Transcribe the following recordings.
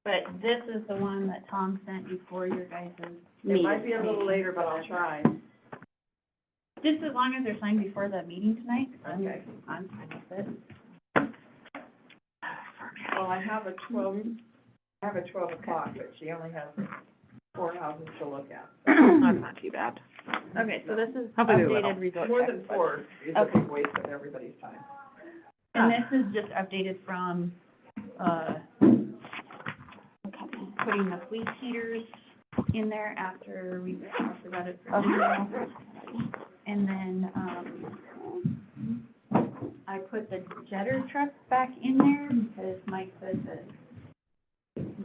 But this is the one that Tom sent you for your guys' It meeting. might be a little later, but I'll try. Just as long as they're signed before the meeting tonight, Okay. I'm fine with it. Well, I have a 12 o'clock, but she only has 4 houses to look at. That's not too bad. Okay, so this is Hopefully they will. updated result More check. than 4 is a Okay. big waste of everybody's time. And this is just updated from, putting the fleece heaters in there after we talked about it for digital. And then, I put the jetter truck back in there because Mike said that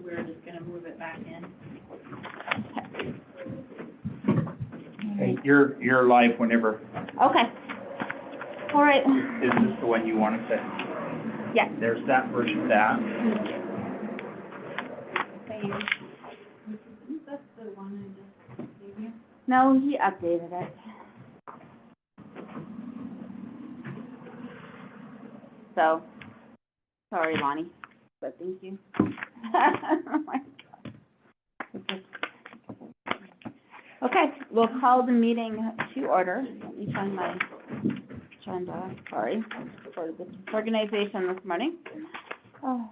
we're just gonna move it back in. Hey, you're live whenever. Okay. All right. Is this the one you wanted to? Yes. There's that versus that. Same. Is that the one I just gave you? No, he updated it. So, sorry, Lonnie, but thank you. Oh my God. Okay, we'll call the meeting to order. Let me find my agenda, sorry, for this organization this morning. Oh.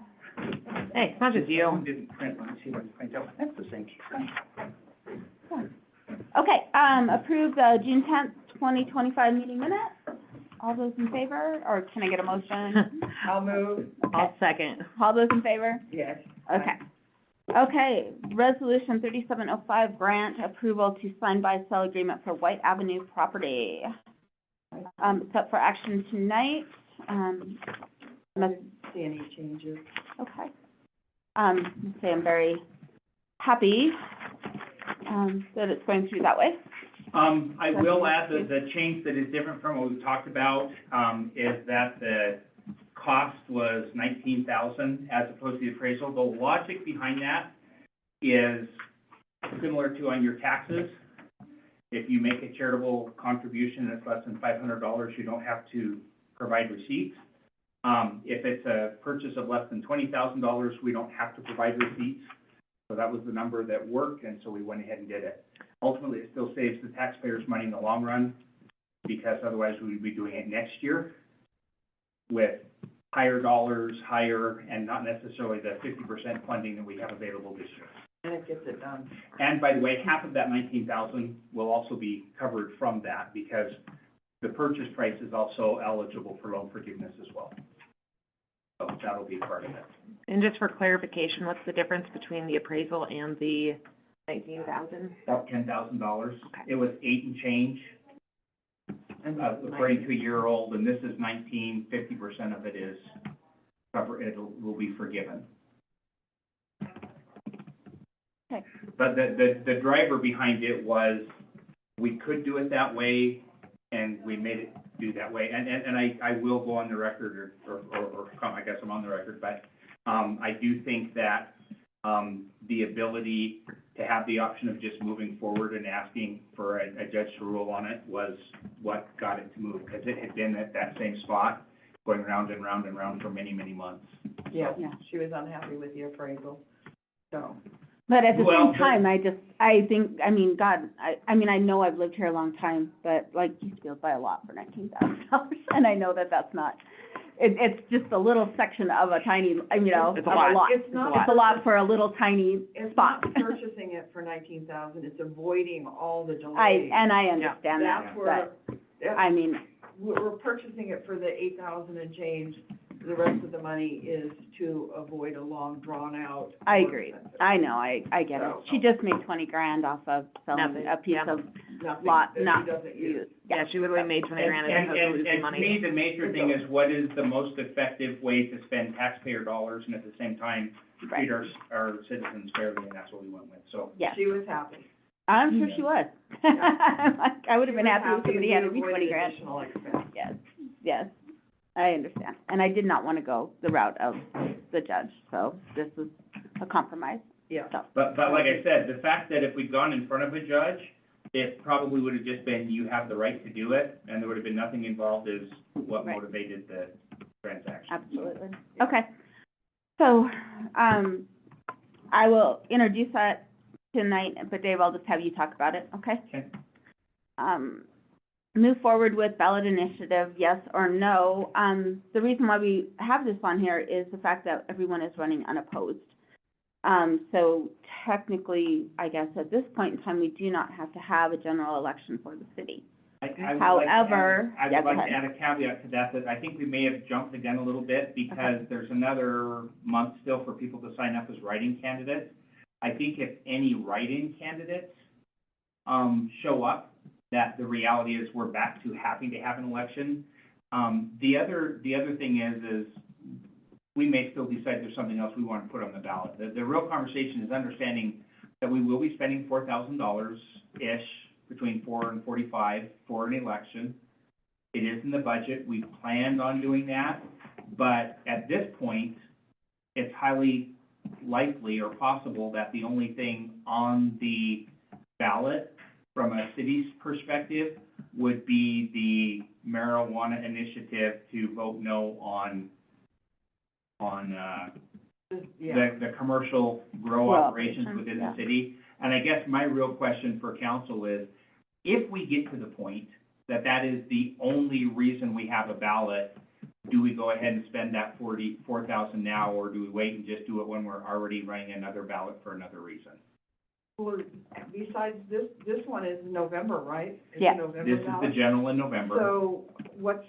Hey, it's not just you. Someone didn't print, let me see what you print out. That's the same. Okay, approve the June 10th, 2025 meeting minutes. All those in favor, or can I get a motion? I'll move. I'll second. All those in favor? Yes. Okay. Okay, resolution 3705, grant approval to sign buy sell agreement for White Avenue property. It's up for action tonight. I didn't see any changes. Okay. I'd say I'm very happy, that it's going through that way. I will add that the change that is different from what we've talked about, is that the cost was $19,000 as opposed to the appraisal. The logic behind that is similar to on your taxes. If you make a charitable contribution that's less than $500, you don't have to provide receipts. If it's a purchase of less than $20,000, we don't have to provide receipts. So that was the number that worked, and so we went ahead and did it. Ultimately, it still saves the taxpayers money in the long run, because otherwise we'd be doing it next year with higher dollars, and not necessarily the 50% funding that we have available this year. And it gets it done. And by the way, half of that $19,000 will also be covered from that, because the purchase price is also eligible for loan forgiveness as well. So that'll be part of it. And just for clarification, what's the difference between the appraisal and the 19,000? About $10,000. Okay. It was 8 and change, And according to a year old, and this is 19, 50% of it is will be forgiven. Okay. But the driver behind it was, we could do it that way, and we made it do that way. And I will go on the record, or I guess I'm on the record, but, I do think that, the ability to have the option of just moving forward and asking for a judge to rule on it was what got it to move, because it had been at that same spot, going round and round and round for many, many months. yeah, Yeah. she was unhappy with the appraisal, so. But at the Well, same time, I think, I mean, God, I mean, I know I've lived here a long time, but like, you still buy a lot for $19,000, and I know that that's not, it's just a little section of a tiny, you know, It's of a lot. It's not- It's a lot for a little tiny It's spot. not purchasing it for 19,000, it's avoiding all the delays. I understand that, That's where, but, I mean, we're purchasing it for the 8,000 and change. The rest of the money is to avoid a long, drawn-out. I more agree. expensive- I know, I get it. So- She just made 20 grand off of selling Nothing, a piece yeah. of Nothing lot that she not doesn't use. used. Yeah, she literally made 20 grand and was losing And to money. me, the major thing is, what is the most effective way to spend taxpayer dollars, and at the same time, treat Right, our citizens fairly, and that's what we went with, so. yes. She was happy. I'm sure she was. Like, I would have been She was happy if somebody we handed me avoided 20 grand. additional expense. Yes, yes, I understand. And I did not want to go the route of the judge, so this is a compromise, Yeah. so. But like I said, the fact that if we'd gone in front of a judge, it probably would have just been, you have the right to do it, and there would have been nothing involved is what Right. motivated the transaction. Absolutely. Okay. So, I will introduce that tonight, but Dave, I'll just have you talk about it, okay? Okay. Move forward with ballot initiative, yes or no. The reason why we have this on here is the fact that everyone is running unopposed. So technically, I guess at this point in time, we do not have to have a general election for the city. I would like to add- However, I yeah, would go like to ahead. add a caveat to that, that I think we may have jumped the gun a little bit because there's another month still for people to sign up as write-in candidates. I think if any write-in candidates, show up, that the reality is we're back to having to have an election. The other thing is we may still decide there's something else we want to put on the ballot. The real conversation is understanding that we will be spending $4,000-ish, between 4 and 45 for an election. It is in the budget. We planned on doing that, but at this point, it's highly likely or possible that the only thing on the ballot from a city's perspective would be the marijuana initiative to vote no on Yeah, the commercial grow Grow operations operations, within yeah. the city. And I guess my real question for council is, if we get to the point that that is the only reason we have a ballot, do we go ahead and spend that $4,000 now, or do we wait and just do it when we're already running another ballot for another reason? well, besides this one is November, right? It's a Yeah. November This is the ballot. general in November. So what's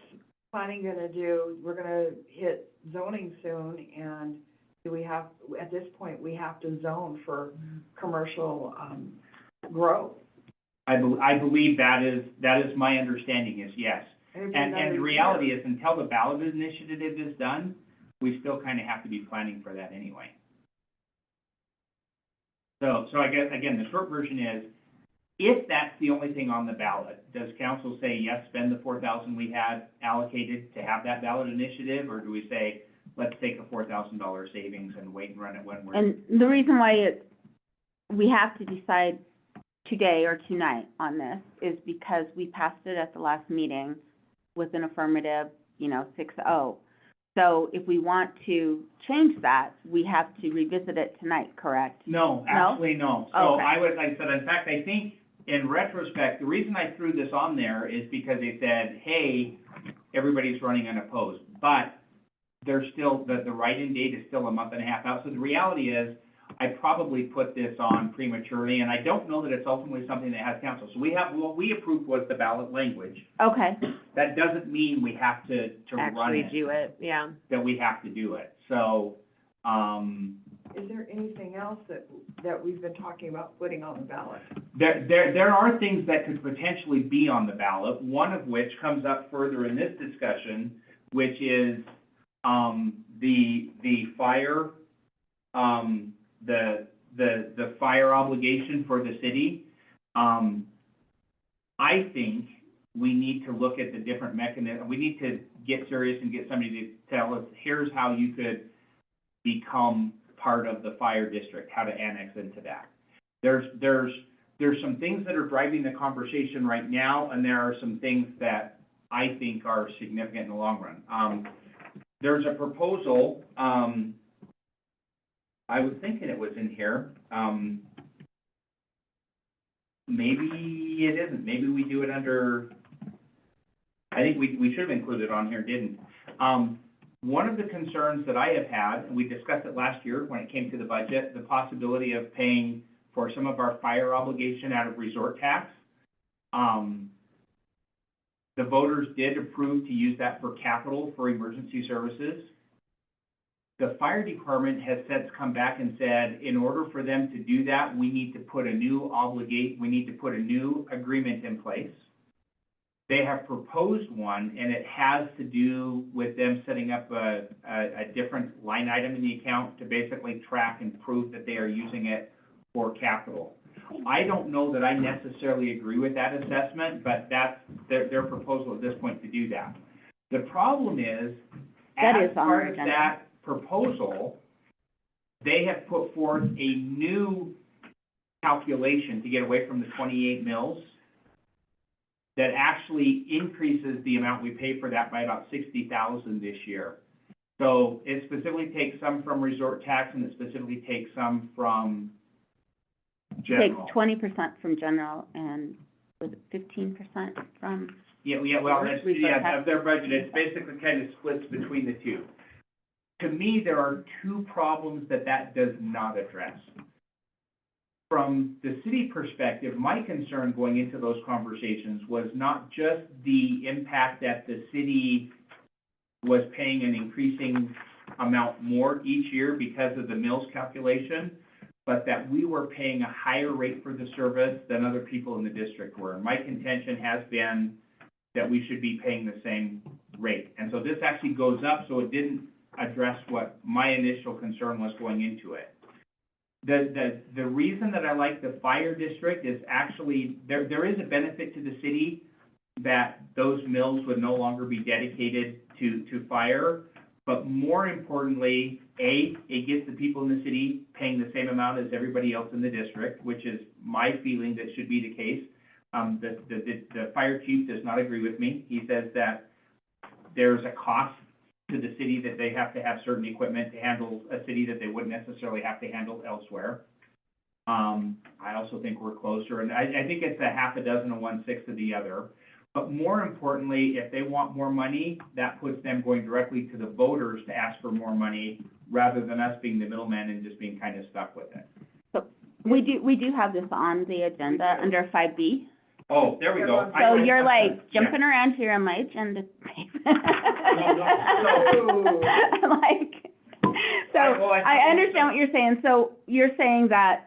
planning gonna do? We're gonna hit zoning soon, and do we have, at this point, we have to zone for commercial, grow? I believe that is my understanding is yes. It'd be And another the reality is, until the ballot initiative is done, we still kind of have to be planning for that anyway. So I guess, again, the short version is, if that's the only thing on the ballot, does council say, yes, spend the $4,000 we had allocated to have that ballot initiative, or do we say, let's take a $4,000 savings and wait and run it when we're? And the reason why we have to decide today or tonight on this is because we passed it at the last meeting with an affirmative, 6-0. So if we want to change that, we have to revisit it tonight, correct? No, actually, no. So Okay. I would, like I said, in fact, I think in retrospect, the reason I threw this on there is because they said, hey, everybody's running unopposed, but there's still, the write-in date is still a month and a half out. So the reality is, I probably put this on prematurely, and I don't know that it's ultimately something that has council. So what we approved was the ballot language. Okay, That doesn't mean we have to run Actually it, do it, yeah. that we have to do it. So, Is there anything else that we've been talking about putting on the ballot? there are things that could potentially be on the ballot, one of which comes up further in this discussion, which is, the fire, the fire obligation for the city. I think we need to look at the different mechanisms. We need to get serious and get somebody to tell us, here's how you could become part of the fire district, how to annex into that. There's some things that are driving the conversation right now, and there are some things that I think are significant in the long run. There's a proposal, I was thinking it was in here, maybe it isn't, maybe we do it under, I think we should have included it on here, didn't. One of the concerns that I have had, and we discussed it last year when it came to the budget, the possibility of paying for some of our fire obligation out of resort tax. The voters did approve to use that for capital for emergency services. The fire department has since come back and said, in order for them to do that, we need to put a new agreement in place. They have proposed one, and it has to do with them setting up a different line item in the account to basically track and prove that they are using it for capital. I don't know that I necessarily agree with that assessment, but that's their proposal at this point to do that. The problem is, That as is on part our of agenda. that proposal, they have put forth a new calculation to get away from the 28 mills that actually increases the amount we pay for that by about $60,000 this year. So it specifically takes some from resort tax, and it specifically takes some from general. Take 20% from general and was it 15% from, Yeah, well, that's, Resort tax. of their budget, it's basically kind of splits between the two. To me, there are two problems that does not address. From the city perspective, my concern going into those conversations was not just the impact that the city was paying an increasing amount more each year because of the mills calculation, but that we were paying a higher rate for the service than other people in the district were. And my contention has been that we should be paying the same rate. And so this actually goes up, so it didn't address what my initial concern was going into it. The reason that I like the fire district is actually, there is a benefit to the city that those mills would no longer be dedicated to fire. But more importantly, it gets the people in the city paying the same amount as everybody else in the district, which is my feeling that should be the case. The fire chief does not agree with me. He says that there's a cost to the city that they have to have certain equipment to handle a city that they wouldn't necessarily have to handle elsewhere. I also think we're closer, and I think it's a half a dozen and 1/6 of the other. But more importantly, if they want more money, that puts them going directly to the voters to ask for more money, rather than us being the middleman and just being kind of stuck with it. so we do have this on the agenda under 5B. Oh, there we go. So you're Yeah. like jumping around here on my agenda. no. Like, so Well, I understand what you're saying. So you're saying that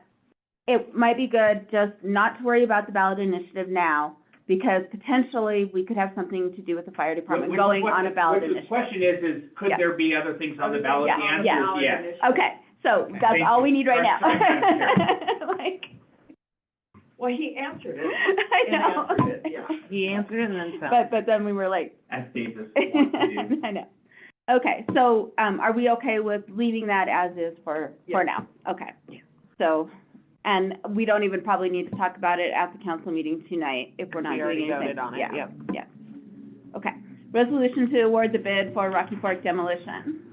it might be good just not to worry about the ballot initiative now, because potentially we could have something to do with the fire department Which- going what on the- a ballot which the initiative. question is could Yeah. there be other things on the ballot? Yeah, The answer yeah. is yes. Okay, so that's Thank all you. we need right now. That's Like, Well, he answered it. I He know. answered it, yeah. He answered it and then some. But then we were like, As Davis wants to do. I know. Okay, so, are we okay with leaving that as is for Yes. now? Okay. So, and we don't even probably need to talk about it at the council meeting tonight if we're not We doing already anything. voted on it, Yeah, yep. yeah. Okay. Resolution to award the bid for Rocky Fork demolition.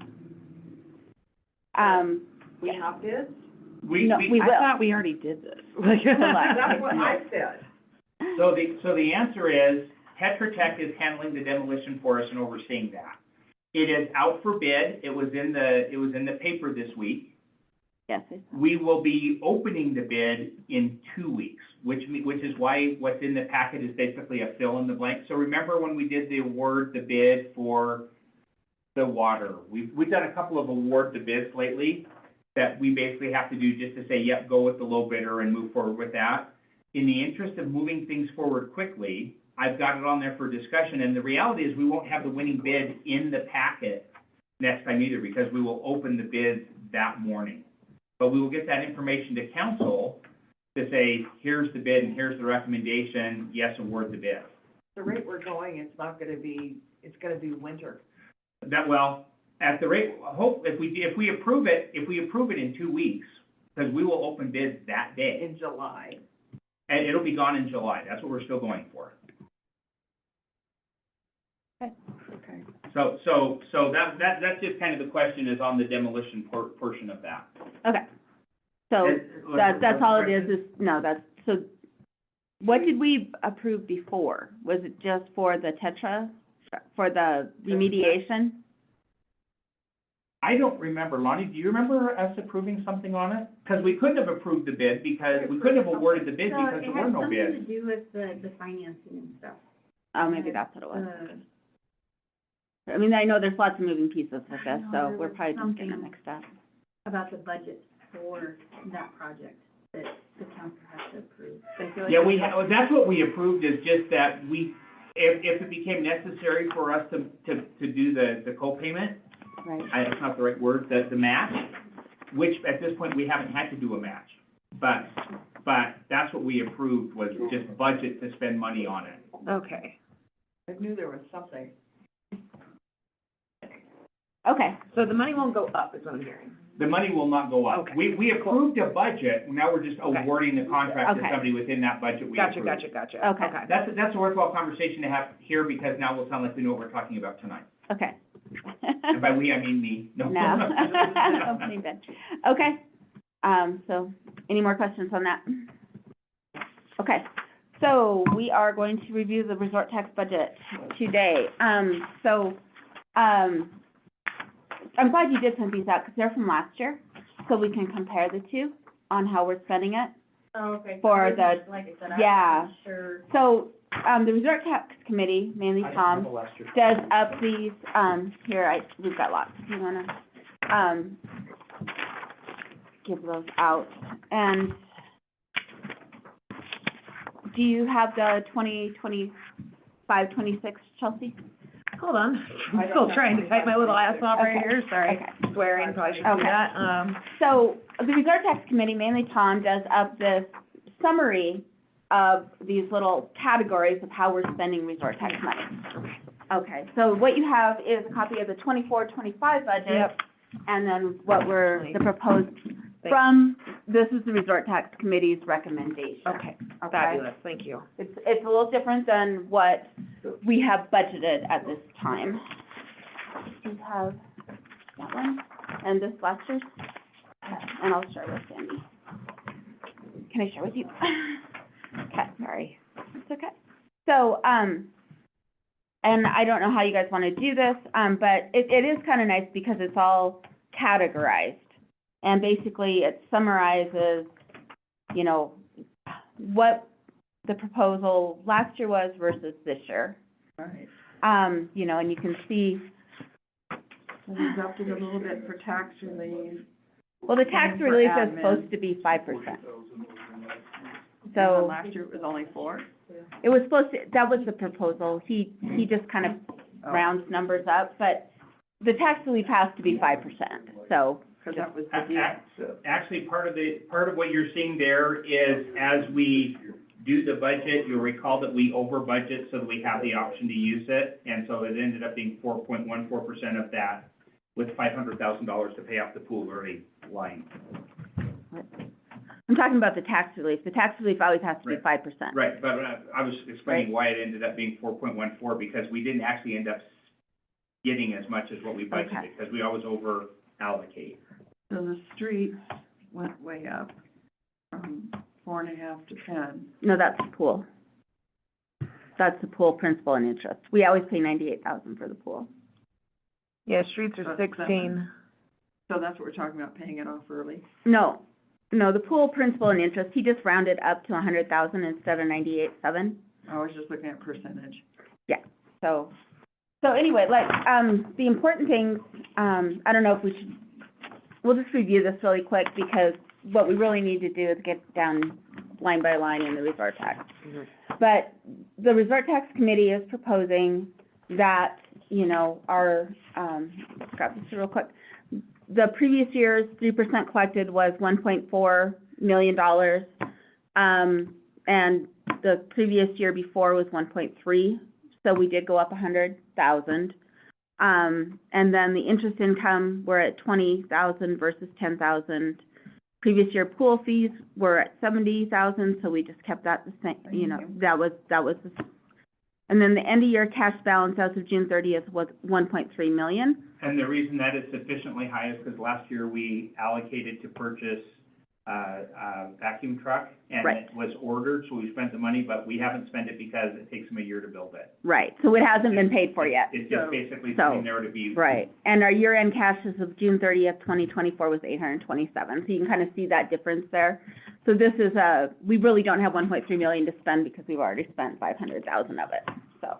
We have bids? No, we I will. thought we already did this. That's what I said. So the answer is, Tetra Tech is handling the demolition for us and overseeing that. It is out for bid. It was in the paper this week. Yes, I saw. We will be opening the bid in 2 weeks, which is why what's in the packet is basically a fill in the blank. So remember when we did the bid for the water? We've done a couple of award the bids lately that we basically have to do just to say, yep, go with the low bidder and move forward with that. In the interest of moving things forward quickly, I've got it on there for discussion, and the reality is we won't have the winning bid in the packet next time either, because we will open the bids that morning. But we will get that information to council to say, here's the bid and here's the recommendation, yes, award the bid. The rate we're going, it's gonna be winter. At the rate, if we approve it in 2 weeks, because we will open bids that day, In July. and it'll be gone in July, that's what we're still going for. Okay. So that's just kind of the question is on the demolition portion of that. Okay. So, that's all it is, so, what did we approve before? Was it just for the Tetra, for the remediation? I don't remember, Lonnie, do you remember us approving something on it? Because we couldn't have approved the bid, because we couldn't have awarded the bid because there were no bids. So it had something to do with the financing and stuff. Oh, maybe that's what it was. I mean, I know there's lots of moving pieces with this, I know, so there we're was probably just getting it something. mixed up. About the budget for that project that the council has to approve. I feel like Yeah, that's- that's what we approved, is just that if it became necessary for us to do the co-payment, Right. that's not the right word, the match, which at this point, we haven't had to do a match. But that's what we approved, was just budget to spend money on it. Okay, I knew there was something. Okay, so the money won't go up, is what I'm hearing. The money will not go up. Okay. We approved a budget, now we're just Okay. awarding the contract to Okay. somebody within that budget we approved. Gotcha. Okay. That's a worthwhile conversation to have here, because now we'll sound like we know what we're talking about tonight. okay. And by we, I mean me. No. Hopefully good. Okay, so, any more questions on that? Okay, so we are going to review the resort tax budget today. I'm glad you did send these out, because they're from last year, so we can compare the two on how we're spending it. Oh, okay. For the- Like I said, yeah. I'm not sure. So, the resort tax committee, mainly Tom, does up these, we've got lots, if you wanna, give those out. And do you have the 2025, 26, Chelsea? Hold on, I I'm don't still have trying to type my little ass off right Okay. here, sorry. Okay. Swearing, probably should do Okay. that. So, the resort tax committee, mainly Tom, does up this summary of these little categories of how we're spending resort tax money. Okay, so what you have is a copy of the 24-25 budget. Yep. And then what the proposed, Thanks. from, this is the resort tax committee's recommendation. Okay, Okay? fabulous, thank you. It's a little different than what we have budgeted at this time. You have that one, and this last year's, and I'll share with Sandy. Can I share with you? Okay, sorry. It's okay. So, and I don't know how you guys want to do this, but it is kind of nice because it's all categorized. And basically, it summarizes, you know, what the proposal last year was versus this year. Right. You know, and you can see, We upped it a little bit for tax relief. well, the tax For relief is admin. supposed to be 5%. And then So, last year it was only 4? it was supposed to, that was the proposal. He just kind of Oh, rounds numbers up, but the tax relief has to be 5%, so. because that was the deal. Actually, part of what you're seeing there is as we do the budget, you'll recall that we over budget so that we have the option to use it. And so it ended up being 4.14% of that, with $500,000 to pay off the pool levy line. I'm talking about the tax relief. The tax relief always has to be Right. 5%. Right, but I was explaining why it ended up being 4.14, because we didn't actually end up getting as much as what we budgeted, Okay. because we always over allocate. So the streets went way up from 4.5 to 10. No, that's the pool. That's the pool principal and interest. We always pay $98,000 for the pool. Yeah, streets are About 16. So that's what we're talking about, paying it off early. No, the pool principal and interest, he just rounded up to 100,000 instead of 98,700. I was just looking at percentage. So anyway, like, the important things, I don't know if we should, we'll just review this really quick, because what we really need to do is get down line by line in the resort tax. Mhm. But the resort tax committee is proposing that, you know, our, grab this real quick. The previous year's 3% collected was $1.4 million. And the previous year before was 1.3, so we did go up 100,000. And then the interest income, we're at 20,000 versus 10,000. Previous year pool fees were at 70,000, so we just kept that the same, you know, that was the, and then the end of year cash balance as of June 30th was 1.3 million. And the reason that is sufficiently high is because last year we allocated to purchase a vacuum truck, and Right. it was ordered, so we spent the money, but we haven't spent it because it takes them a year to build it. Right, so it hasn't been paid for yet. It's just basically So- sitting there to be. Right, and our year-end cash as of June 30th, 2024 was 827, so you can kind of see that difference there. So this is we really don't have 1.3 million to spend because we've already spent 500,000 of it, so.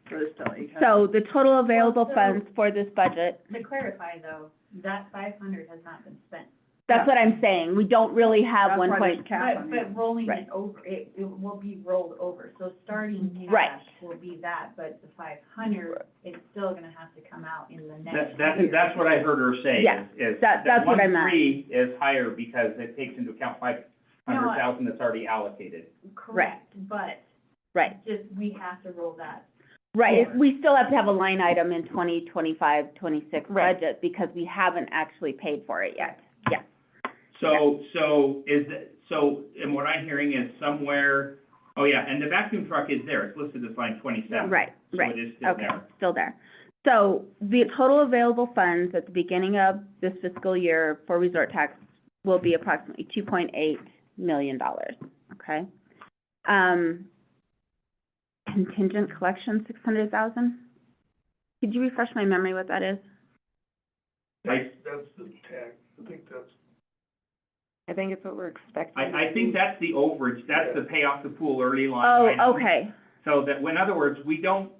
So it's still 800. So the total available Well, so- funds for this budget, To clarify though, that 500 has not been spent. that's what I'm saying, we don't really have That's one why there's point, cap on it. But rolling Right. it over, it will be rolled over, so starting Right. cash will be that, but the 500, it's still gonna have to come out in the next year. That's what I heard her say, Yeah, is that's what I meant. 1.3 is higher because it takes into account 500,000 that's already allocated. Correct, but right, just, we have to roll that. right, Sure. we still have to have a line item in 2025, 26 Right. budget because we haven't actually paid for it yet, yeah. So and what I'm hearing is somewhere, oh yeah, and the vacuum truck is there, it's listed as line 27. Right, right. So it is still Okay, there. still there. So the total available funds at the beginning of this fiscal year for resort tax will be approximately $2.8 million, okay? Contingent collection, 600,000? Could you refresh my memory what that is? I, That's the tax, I think that's, I think it's what we're expecting. I think that's the overage, that's the pay off the pool early line Oh, item. okay, So that, in other words, we don't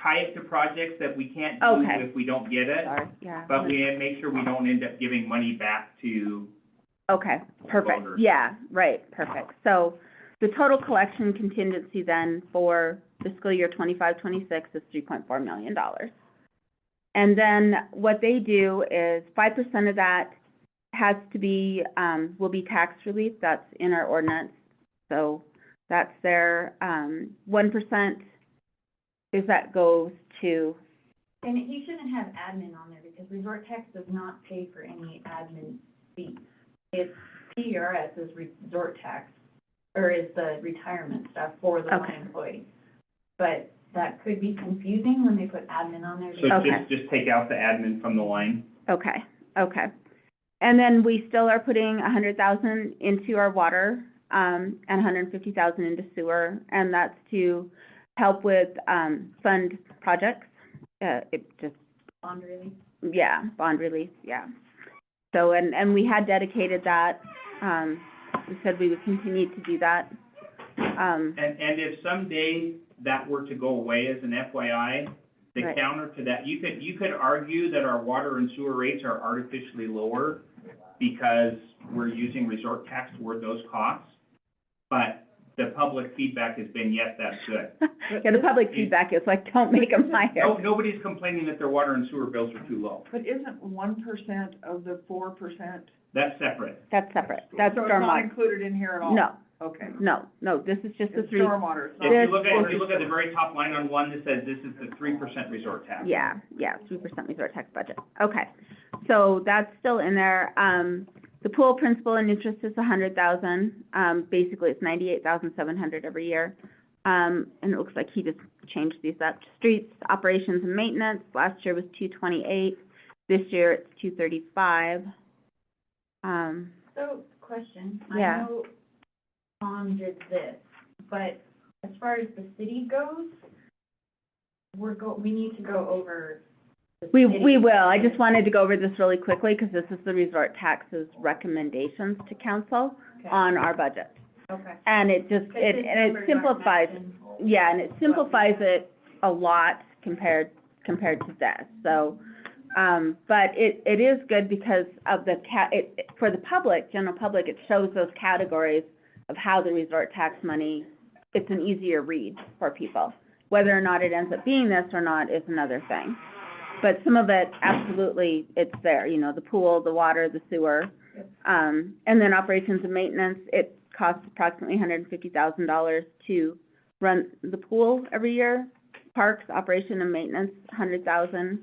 tie it to projects that we can't do Okay. if we don't get it, sorry, yeah. but we make sure we don't end up giving money back to, Okay, perfect, Voters. yeah, right, perfect. So the total collection contingency then for fiscal year 25-26 is $3.4 million. And then what they do is 5% of that has to be, will be tax relief, that's in our ordinance. So that's their, 1% is that goes to, And he shouldn't have admin on there, because resort tax does not pay for any admin fees. It's PRS's resort tax, or is the retirement stuff for the Okay. line employee. But that could be confusing when they put admin on there. so Okay. just take out the admin from the line. okay, okay. And then we still are putting 100,000 into our water, and 150,000 into sewer, and that's to help with, fund projects. It just, Bond release. yeah, bond release, yeah. So, and we had dedicated that, we said we would continue to do that. And if someday that were to go away as an FYI, the Right. counter to that, you could argue that our water and sewer rates are artificially lower because we're using resort tax toward those costs. But the public feedback has been, yes, that's good. Yeah, the public feedback is like, don't make them higher. Nobody's complaining that their water and sewer bills are too low. But isn't 1% of the 4%? That's separate. That's separate, that's So it's not stormwater. included in here at all? No, Okay. no, this is just the It's three. stormwater, it's not. If you look at the very top line on one that says this is the 3% resort tax. Yeah, 3% resort tax budget. Okay, so that's still in there. The pool principal and interest is 100,000. Basically, it's 98,700 every year. And it looks like he just changed these up. Streets, operations and maintenance, last year was 228. This year it's 235. So, question, Yeah. I know Tom did this, but as far as the city goes, we need to go over the We city. will. I just wanted to go over this really quickly because this is the resort taxes recommendations to council Okay. on our budget. Okay. And it just, 'Cause it, his and it numbers aren't simplifies, matching. yeah, and it simplifies it a lot compared to this, so, but it is good because of the for the public, general public, it shows those categories of how the resort tax money, it's an easier read for people. Whether or not it ends up being this or not is another thing. But some of it, absolutely, it's there, you know, the pool, the water, the sewer. And then operations and maintenance, it costs approximately $150,000 to run the pool every year. Parks, operation and maintenance, $100,000.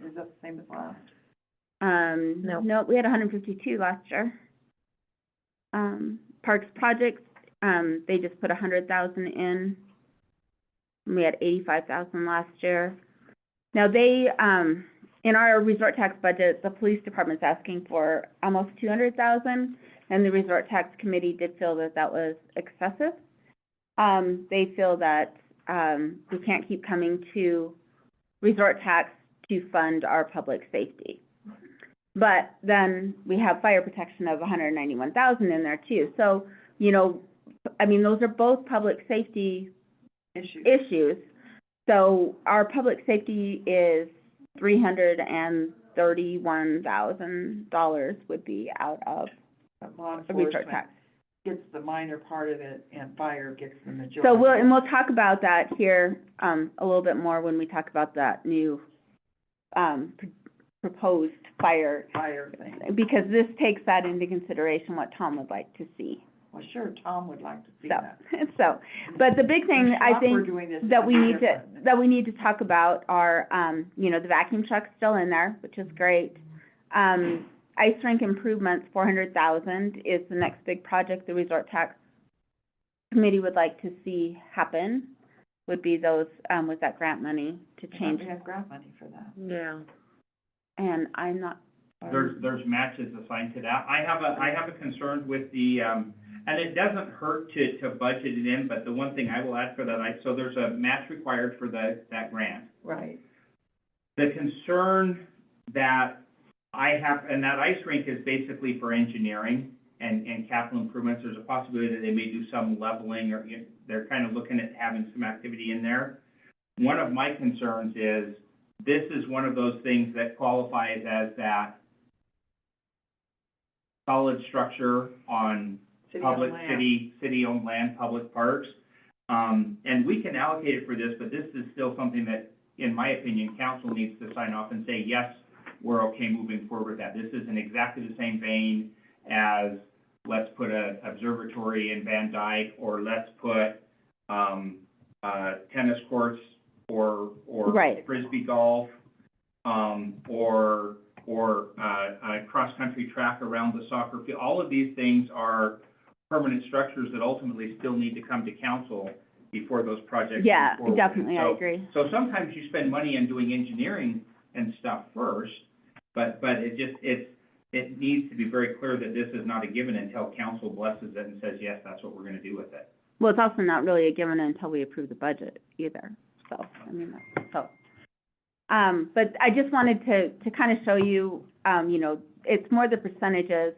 Is that the same as last? No. No, we had 152 last year. Parks projects, they just put 100,000 in. And we had 85,000 last year. Now, they, in our resort tax budget, the police department's asking for almost 200,000, and the resort tax committee did feel that that was excessive. They feel that, we can't keep coming to resort tax to fund our public safety. But then we have fire protection of 191,000 in there too. So, you know, I mean, those are both public safety issues. So our public safety is $331,000 would be out of Law the resort enforcement tax. gets the minor part of it, and fire gets the majority. So we'll talk about that here, a little bit more when we talk about that new, proposed fire, Fire thing. because this takes that into consideration, what Tom would like to see. Well, sure, Tom would like to see So, that. so, but the big thing, If I Shop were think, doing this, that it'd we be need to, different. that we need to talk about are, you know, the vacuum truck's still in there, which is great. Ice rink improvements, 400,000 is the next big project the resort tax committee would like to see happen. would be those, with that grant money to I thought change, we had grant money for that. Yeah. and I'm not, There's matches assigned to that. I have a concern with the, and it doesn't hurt to budget it in, but the one thing I will add for that, so there's a match required for that grant. Right. The concern that I have, and that ice rink is basically for engineering and capital improvements. There's a possibility that they may do some leveling, or they're kind of looking at having some activity in there. One of my concerns is, this is one of those things that qualifies as that solid structure on public, city-owned land, public parks. And we can allocate it for this, but this is still something that, in my opinion, council needs to sign off and say, yes, we're okay moving forward with that. This is in exactly the same vein as, let's put a observatory in Van Dyke, or let's put, tennis courts, or Right. frisbee golf, or a cross-country track around the soccer field. All of these things are permanent structures that ultimately still need to come to council before those projects yeah, move forward. definitely, I So- agree. So sometimes you spend money on doing engineering and stuff first, but it needs to be very clear that this is not a given until council blesses it and says, yes, that's what we're gonna do with it. Well, it's also not really a given until we approve the budget either, so, I mean, so. But I just wanted to kind of show you, you know, it's more the percentages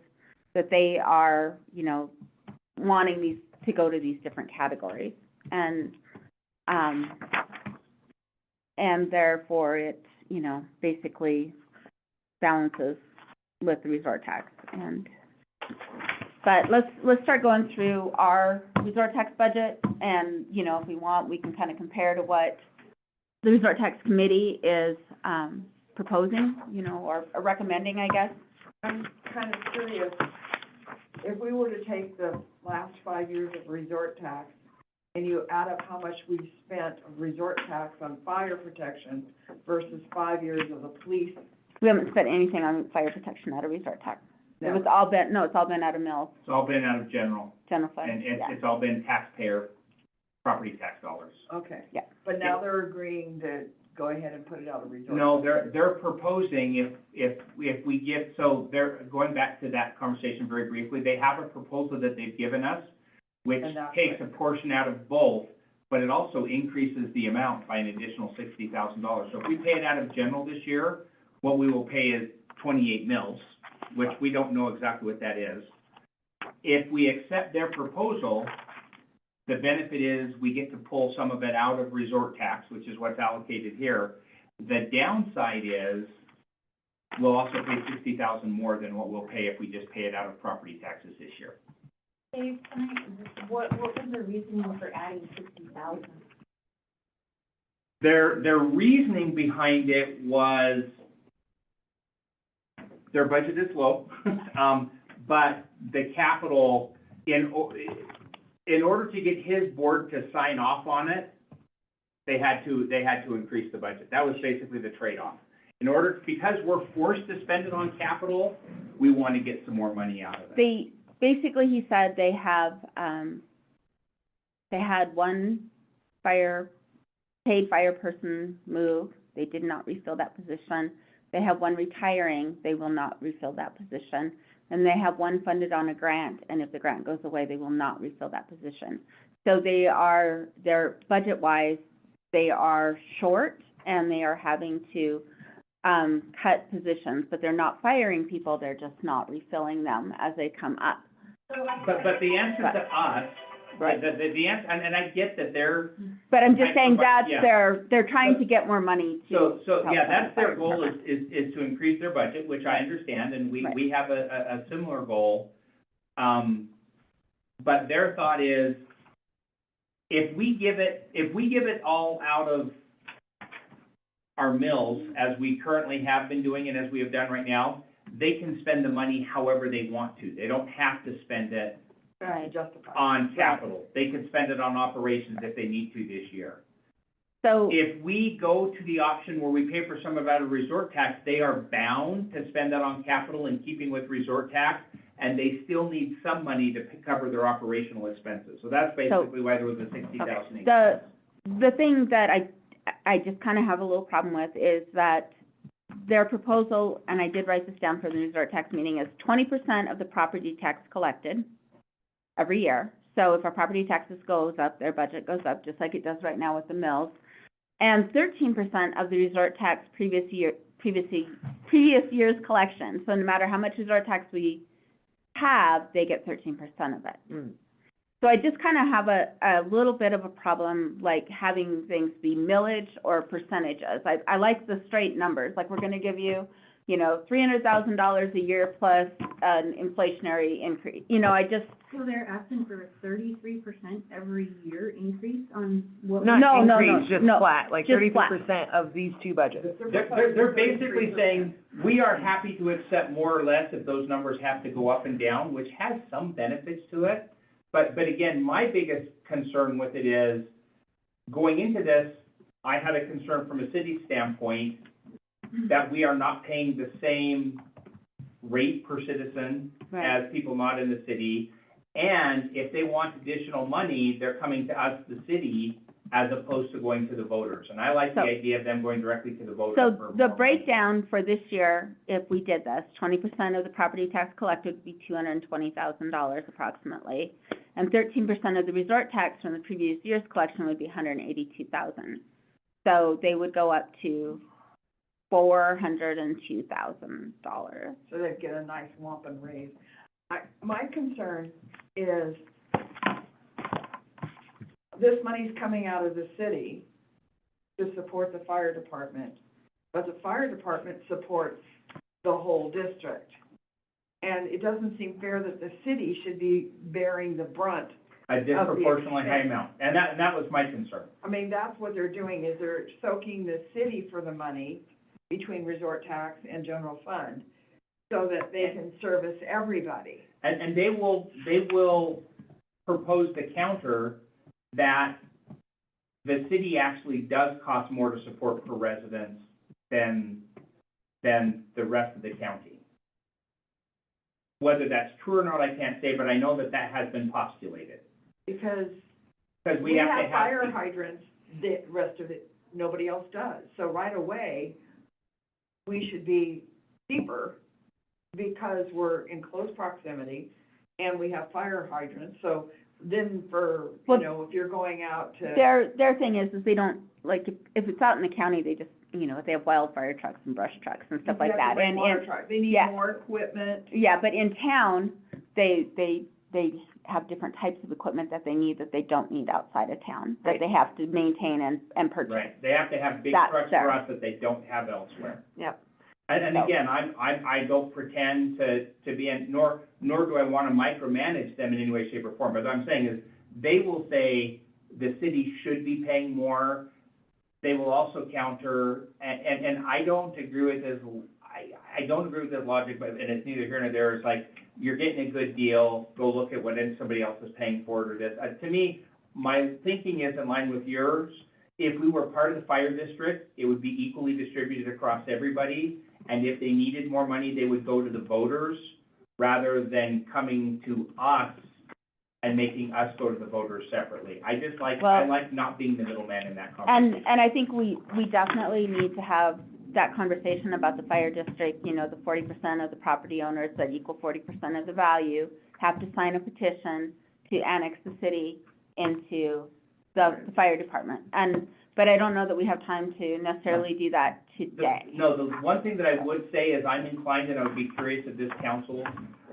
that they are, you know, wanting these to go to these different categories. And therefore it, you know, basically balances with the resort tax but let's start going through our resort tax budget, and, you know, if we want, we can kind of compare to what the resort tax committee is, proposing, you know, or recommending, I guess. I'm kind of curious, if we were to take the last 5 years of resort tax, and you add up how much we've spent of resort tax on fire protection versus 5 years of the police. We haven't spent anything on fire protection out of resort tax. It No. was all been, no, it's all been out of mills, It's all been out of general, general fund, and yeah. it's all been taxpayer, property tax dollars. Okay. Yeah. But now they're agreeing to go ahead and put it out of resort. No, they're proposing if we give, so they're, going back to that conversation very briefly, they have a proposal that they've given us, which And that's takes a what- portion out of both, but it also increases the amount by an additional $60,000. So if we pay it out of general this year, what we will pay is 28 mils, which we don't know exactly what that is. If we accept their proposal, the benefit is we get to pull some of it out of resort tax, which is what's allocated here. The downside is we'll also pay 60,000 more than what we'll pay if we just pay it out of property taxes this year. Dave, what was the reasoning for adding 60,000? Their reasoning behind it was their budget is low, but the capital, in order to get his board to sign off on it, they had to increase the budget. That was basically the trade-off. Because we're forced to spend it on capital, we want to get some more money out of it. Basically, he said they have, they had one paid fire person move, they did not refill that position. They have one retiring, they will not refill that position. And they have one funded on a grant, and if the grant goes away, they will not refill that position. So they're budget-wise, they are short, and they are having to, cut positions, but they're not firing people, they're just not refilling them as they come up. But the answer to us, Right. the answer, and I get that they're, But I'm just saying that's Yeah. they're trying to get more money to. So, help yeah, them that's their fire. goal is to increase their budget, which I understand, and Right. we have a similar goal. But their thought is, if we give it all out of our mills, as we currently have been doing and as we have done right now, they can spend the money however they want to. They don't have to spend it Right. Justify. on capital. They can spend it on operations if they need to this year. So, If we go to the option where we pay for some of it out of resort tax, they are bound to spend that on capital in keeping with resort tax, and they still need some money to cover their operational expenses. So that's basically why there was a 60,000 increase. the thing that I just kind of have a little problem with is that their proposal, and I did write this down for the resort tax meeting, is 20% of the property tax collected every year. So if our property taxes goes up, their budget goes up, just like it does right now with the mills. And 13% of the resort tax previous year's collection. So no matter how much resort tax we have, they get 13% of it. Mm. So I just kind of have a little bit of a problem, like, having things be millage or percentages. I like the straight numbers, like, we're gonna give you, you know, $300,000 a year plus an inflationary increase. You know, I just, So they're asking for a 33% every year increase on what? No, Not no, increase, just no, flat, like just flat. 33% of these two budgets. They're basically saying, we are happy to accept more or less if those numbers have to go up and down, which has some benefits to it. But again, my biggest concern with it is, going into this, I had a concern from a city standpoint that we are not paying the same rate per citizen right. as people not in the city. And if they want additional money, they're coming to us, the city, as opposed to going to the voters. And I like the So- idea of them going directly to the voters. So for the more breakdown for this year, if we did this, 20% of the property tax collected would be $220,000 approximately. And 13% of the resort tax from the previous year's collection would be $182,000. So they would go up to $402,000. So they'd get a nice whomping raise. My concern is this money's coming out of the city to support the fire department, but the fire department supports the whole district. And it doesn't seem fair that the city should be bearing the brunt. A disproportionately high expense. amount. And that was my concern. I mean, that's what they're doing, is they're soaking the city for the money between resort tax and general fund, so that they can service everybody. And they will propose the counter that the city actually does cost more to support per residents than the rest of the county. Whether that's true or not, I can't say, but I know that has been postulated. Because Because we we have to have have. fire hydrants, the rest of it, nobody else does. So right away, we should be cheaper because we're in close proximity and we have fire hydrants. So then for, you Well, know, if you're going out to, Their thing is they don't, like, if it's out in the county, they just, you know, they have wildfire trucks and brush trucks and stuff you like have to that. bring water And, trucks. They need yeah. more equipment. yeah, but in town, they have different types of equipment that they need that they don't need outside of town, that Right. they have to maintain and purchase. Right, they have to have big That's trucks there. for us that they don't have elsewhere. Yep. And So- again, I don't pretend to be in, nor do I want to micromanage them in any way, shape, or form. But what I'm saying is, they will say the city should be paying more. They will also counter, and I don't agree with this, I don't agree with this logic, but, and it's neither here nor there. It's like, you're getting a good deal, go look at what somebody else is paying for it or this. To me, my thinking is in line with yours. If we were part of the fire district, it would be equally distributed across everybody. And if they needed more money, they would go to the voters rather than coming to us and making us go to the voters separately. I just like, I Well- like not being the middleman in that conversation. And I think we definitely need to have that conversation about the fire district, you know, the 40% of the property owners that equal 40% of the value have to sign a petition to annex the city into the fire department. But I don't know that we have time to necessarily do that today. No, the one thing that I would say is I'm inclined, and I would be curious if this council,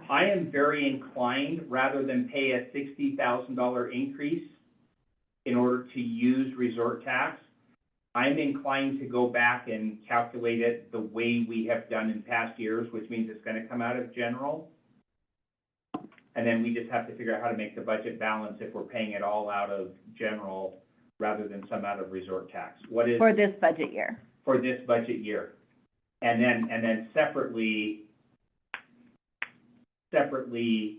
I am very inclined, rather than pay a $60,000 increase in order to use resort tax, I'm inclined to go back and calculate it the way we have done in past years, which means it's gonna come out of general. And then we just have to figure out how to make the budget balance if we're paying it all out of general rather than some out of resort tax. What is, For this budget year. for this budget year? And then separately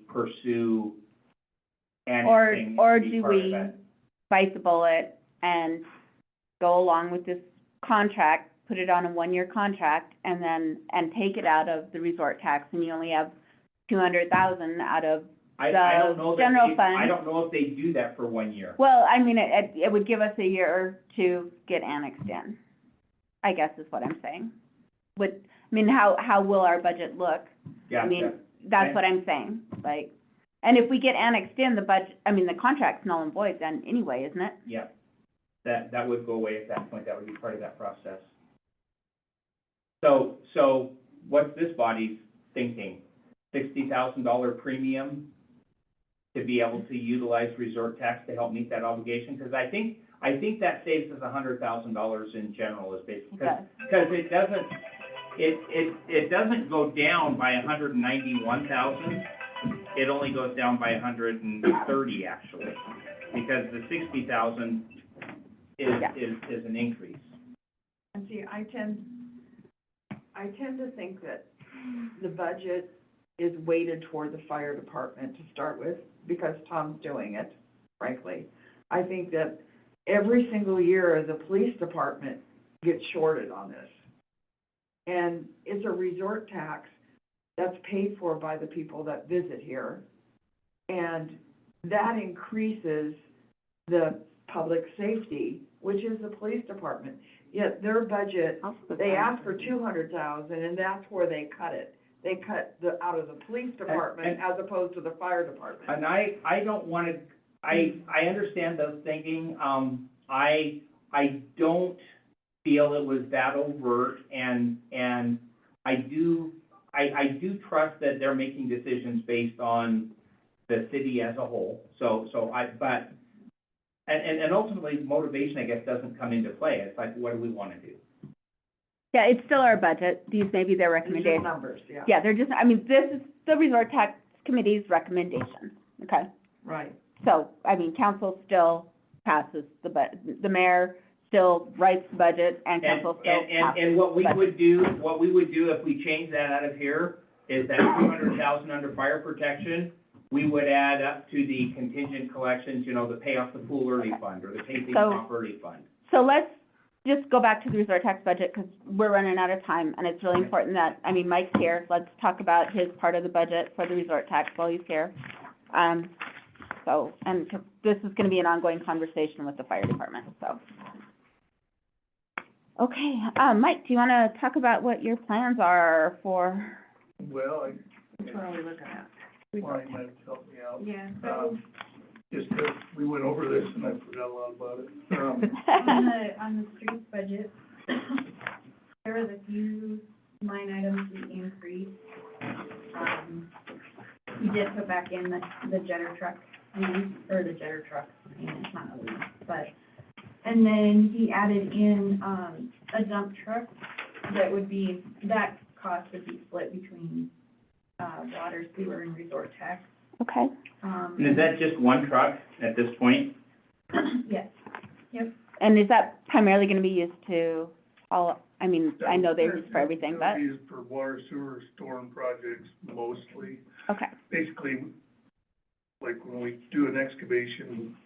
pursue annexing Or to be do part of we it. bite the bullet and go along with this contract, put it on a one-year contract, and take it out of the resort tax, and you only have $200,000 out of I The don't know that general they, fund. I don't know if they do that for 1 year. Well, I mean, it would give us a year to get annexed in, I guess is what I'm saying. I mean, how will our budget look? Yeah, I mean, yeah. that's what I'm saying, like, and if we get annexed in, the budget, I mean, the contract's null and void then anyway, isn't it? Yeah, that would go away at that point, that would be part of that process. So what's this body's thinking? $60,000 premium to be able to utilize resort tax to help meet that obligation? Because I think that saves us $100,000 in general, is basically, Okay. because it doesn't go down by 191,000. It only goes down by 130 actually, because the 60,000 is an increase. And see, I tend to think that the budget is weighted toward the fire department to start with, because Tom's doing it, frankly. I think that every single year, the police department gets shorted on this. And it's a resort tax that's paid for by the people that visit here. And that increases the public safety, which is the police department. Yet their budget, they asked for 200,000, and that's where they cut it. They cut out of the police department as opposed to the fire department. And I don't want to, I understand those thinking, I don't feel it was that overt, and I do trust that they're making decisions based on the city as a whole, but ultimately, motivation, I guess, doesn't come into play. It's like, what do we want to do? Yeah, it's still our budget, these may be their These are recommendations. numbers, yeah. Yeah, they're just, I mean, this is the resort tax committee's recommendation, okay? Right. So, I mean, council still passes the mayor still writes the budget, and council still passes. And what we the budget. would do if we change that out of here is that 200,000 under fire protection, we would add up to the contingent collections, the pay off the pool early fund, or the pay things So- off early fund. So let's just go back to the resort tax budget, because we're running out of time, and it's really important that, I mean, Mike's here, let's talk about his part of the budget for the resort tax while he's here. So, and 'cause this is gonna be an ongoing conversation with the fire department, so. Okay, Mike, do you wanna talk about what your plans are for? Well, Which one are we looking at? Lonnie might help me out. Yeah, Just 'cause we went over this and I forgot a lot about it. on the streets budget, there was a few line items we increased. He did put back in the jetter truck, or the jetter truck, it's not a lease, but, and then he added in, a dump truck that cost would be split between, water, sewer, and resort tax. Okay, And is that just one truck at this point? Yes, and is that primarily gonna be used to all, I mean, I know they're used for everything, but, They're used for water, sewer, storm projects mostly. okay, Basically, like when we do an excavation,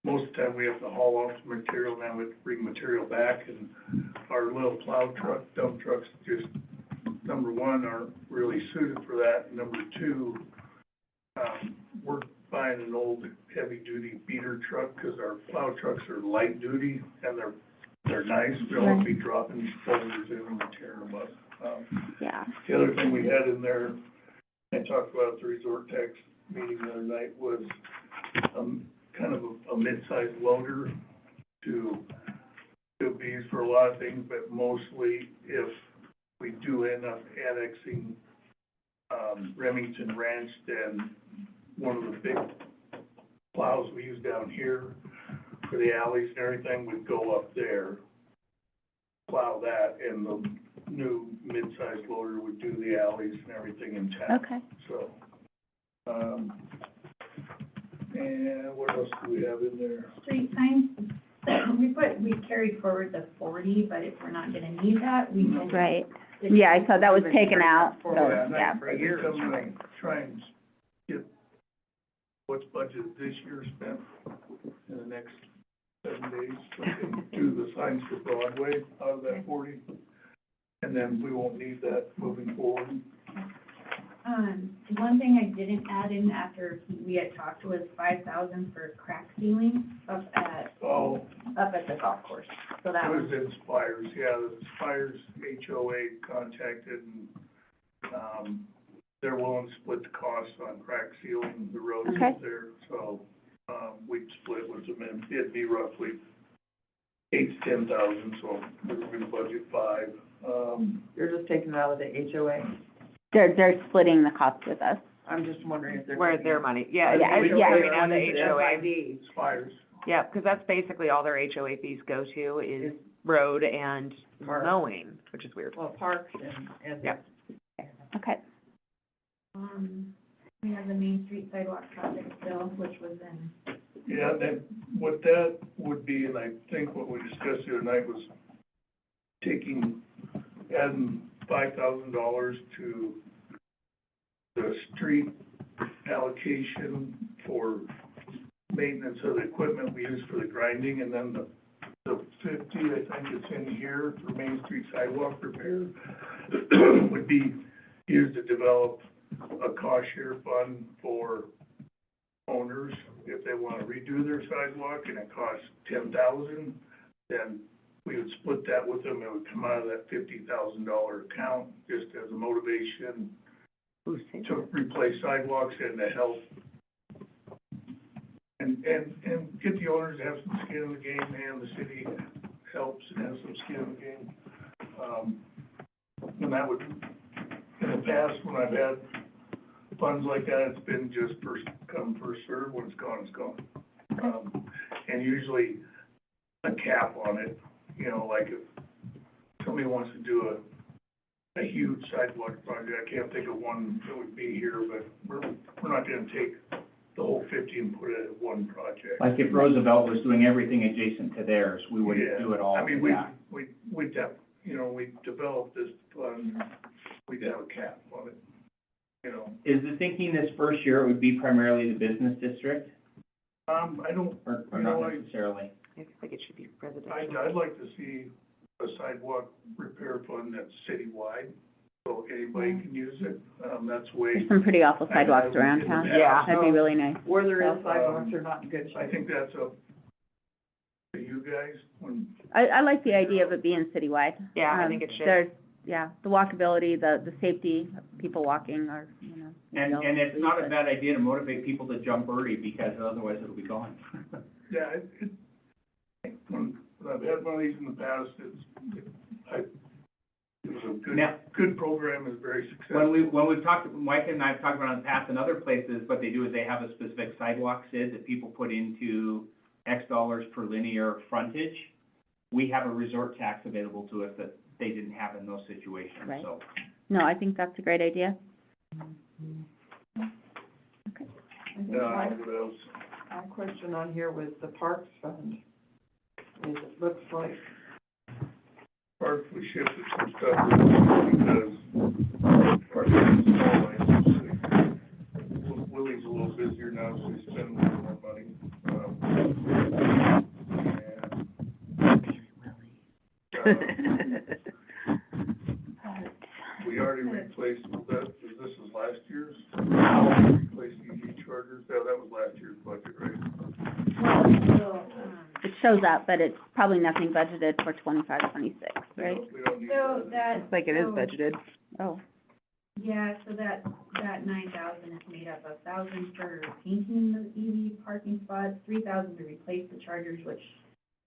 most of the time we have to haul off the material, now we have to bring material back, and our little plow truck, dump trucks, just, number one, aren't really suited for that, and number two, we're buying an old heavy-duty beater truck, because our plow trucks are light-duty, and they're nice, we don't want to be dropping boulders in them and tearing them up. yeah, The other thing we had in there, I talked about at the resort tax meeting the other night, was, kind of a mid-sized loader to be used for a lot of things, but mostly if we do end up annexing, Remington Ranch, then one of the big plows we use down here for the alleys and everything would go up there, plow that, and the new mid-sized loader would do the alleys and everything in town. okay. So, and what else do we have in there? street signs, we carried forward the 40, but if we're not gonna need that, we can. Right, yeah, I saw that was taken out, so, Yeah, and yeah. I think I'm gonna try and get what's budgeted this year spent in the next 7 days, so we can do the signs for Broadway out of that 40. And then we won't need that moving forward. one thing I didn't add in after we had talked was 5,000 for crack sealing up at the golf course. So that It was, was in Spires, yeah, the Spires HOA contacted and, they're willing to split the costs on crack sealing the roads Okay. there, so, we'd split with them, and it'd be roughly 8,000 to 10,000, so we're gonna budget 5. You're just taking it out of the HOA? They're splitting the cost with us. I'm just wondering if they're. Where taking their it- money, yeah, Yeah, it's yeah. coming out of the Into HOA. FID. Spires, Yeah, because that's basically all their HOA fees go to is road and Park. mowing, which is weird. Well, parks and. Yep. Okay. we have the Main Street sidewalk project still, which was in, yeah, then what that would be, and I think what we discussed the other night was adding $5,000 to the street allocation for maintenance of the equipment we use for the grinding, and then the 50, I think it's in here, for Main Street sidewalk repair, would be used to develop a cost share fund for owners, if they want to redo their sidewalk and it costs 10,000, then we would split that with them, it would come out of that $50,000 account, just as a motivation to replace sidewalks and to help and get the owners to have some skin in the game, and the city helps and has some skin in the game. And that would, in the past, when I've had funds like that, it's been just first come, first served. When it's gone, it's gone. And usually a cap on it, you know, like if somebody wants to do a huge sidewalk project, I can't think of one that would be here, but we're not gonna take the whole 50 and put it at one project. Like if Roosevelt was doing everything adjacent to theirs, we wouldn't Yeah. do it all I for mean, that. we'd have, you know, we developed this fund, we'd have a cap on it, you know. Is the thinking this first year it would be primarily the business district, I don't, or You not know, necessarily? I think it should be residential. I'd like to see a sidewalk repair fund that's citywide, so anybody can use it, that's way. There's some pretty awful sidewalks around town. Yeah. That'd be really nice. Where there is sidewalks, they're not in good I shape. think that's up to you guys, when, I like the idea of it being citywide. Yeah, I think it should. There's, yeah, the walkability, the safety, people walking or, you know. And it's not a bad idea to motivate people to jump early, because otherwise it'll be gone. yeah, when I've had one of these in the past, it was a Now- good program, is very successful. When we've talked, Mike and I have talked about in the past in other places, what they do is they have a specific sidewalk SID that people put into X dollars per linear frontage. We have a resort tax available to us that they didn't have in those situations, Right. so. No, I think that's a great idea. I think my What else? question on here was the parks fund. Is it looks like, Parks, we shifted some stuff because Parks is small, and Willie's a little busier now, so we spend a little more money. We already replaced, this is last year's? Replaced EV chargers, yeah, that was last year's budget, right? so, It shows up, but it's probably nothing budgeted for 25, 26, right? We don't need so that. that. Looks like it is so- budgeted. Oh, Yeah, so that 9,000 is made up of 1,000 for painting the EV parking spots, 3,000 to replace the chargers, which,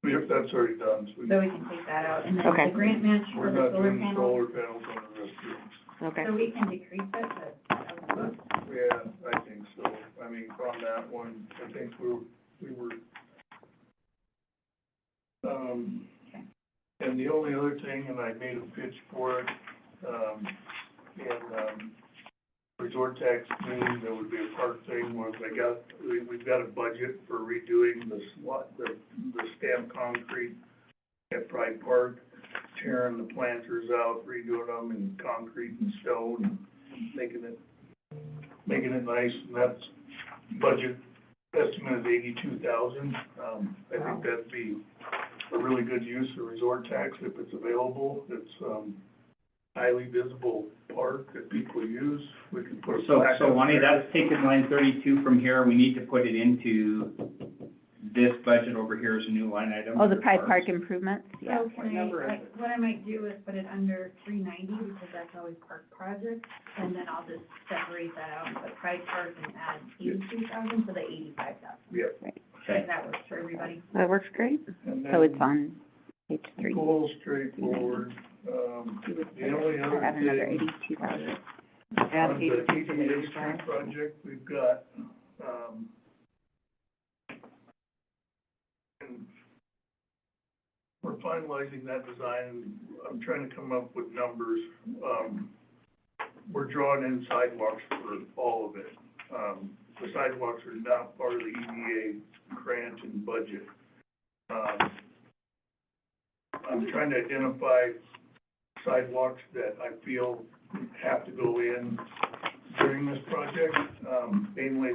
That's already done, so so we can take that out. And then Okay. the grant match for we're the not solar doing panels, solar panels on the restrooms. Okay. so we can decrease it to $1,000. Yeah, I think so. I mean, on that one, I think we were, and the only other thing, and I made a pitch for it, resort tax meeting, there would be a park thing where we've got a budget for redoing the stamped concrete at Pride Park, tearing the planters out, redoing them in concrete and stone, and making it nice, and that's budget estimate is 82,000. I think that'd be a really good use of resort tax if it's available. It's, highly visible park that people use. We can put a So, plaque so up Lonnie, there. that's taking line 32 from here, we need to put it into this budget over here as a new line item. Oh, the under Pride parks. Park improvements, yeah. So can what I might do is put it under 390, because that's always park projects, and then I'll just separate that out and put Pride Park and add 83,000 for the 85,000. Yep. Okay. If that works for everybody. That works great. And So it's then on page 3. goal straightforward. The only other Add another thing, 82,000. Add on the 82 to the EDA 85. project, we've got, and we're finalizing that design. I'm trying to come up with numbers. We're drawing in sidewalks for all of it. The sidewalks are not part of the EDA grant and budget. I'm trying to identify sidewalks that I feel have to go in during this project. Mainly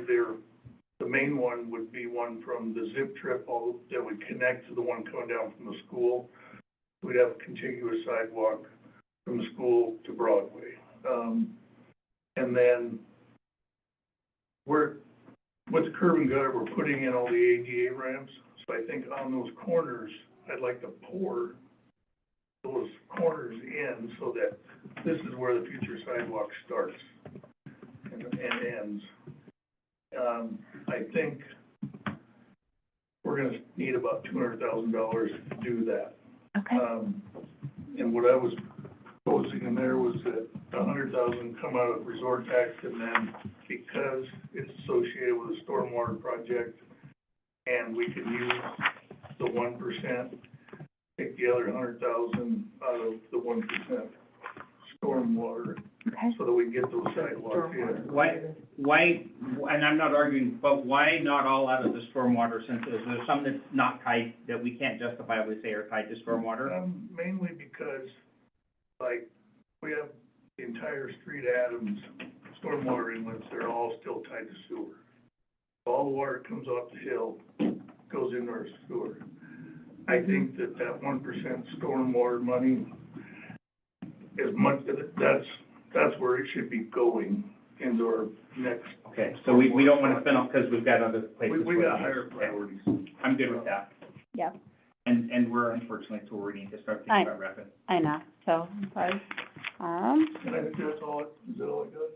the main one would be one from the zip trip, that would connect to the one coming down from the school. We'd have a contiguous sidewalk from the school to Broadway. And then with the curb and gutter, we're putting in all the ADA ramps. So I think on those corners, I'd like to pour those corners in so that this is where the future sidewalk starts and ends. I think we're gonna need about $200,000 to do that. Okay. And what I was proposing in there was that $100,000 come out of resort tax, and then because it's associated with a stormwater project, and we can use the 1%, take the other $100,000 out of the 1% stormwater, Okay. so that we can get those sidewalks in. Why, and I'm not arguing, but why not all out of the stormwater, since there's some that's not tied, that we can't justifiably say are tied to stormwater? Mainly because, like, we have the entire Street Adams stormwater inlets, they're all still tied to sewer. All the water that comes off the hill goes into our sewer. I think that 1% stormwater money is much, that's where it should be going into our next. Okay, so we don't wanna spend, because we've got other places. We where got to higher use it. priorities. I'm good with that. Yeah, And we're unfortunately to where we need to start thinking about rapid. I know, so, I'm sorry. And I think that's all, is that all I got?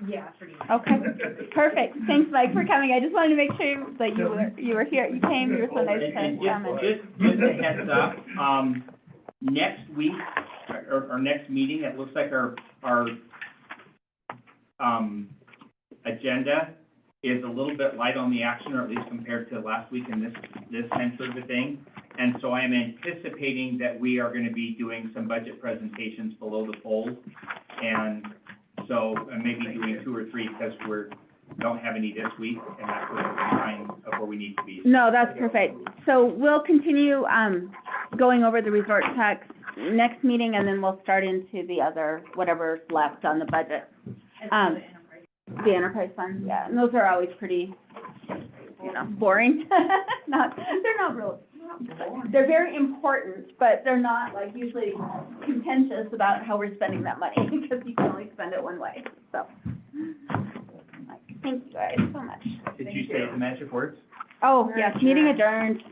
Yeah, pretty much. Okay, perfect. Thanks, Mike, for coming. I just wanted to make sure that you were here, you came, you were so nice to And come. and- just a heads up, next week, or next meeting, it looks like our agenda is a little bit light on the action, or at least compared to last week in this time sort of a thing. And so I'm anticipating that we are gonna be doing some budget presentations below the fold. And so, maybe doing 2 or 3, because don't have any this week, and that's where we're behind of where we need to be. No, that's perfect. So we'll continue, going over the resort tax next meeting, and then we'll start into the other, whatever's left on the budget. And Um, the enterprise. The enterprise fund, yeah, and those are always pretty, boring. They're not real, they're very important, but they're not like usually contentious about how we're spending that money, because you can only spend it one way, so. Thank you guys so much. Did you say the magic words? Oh, yes, meeting adjourned.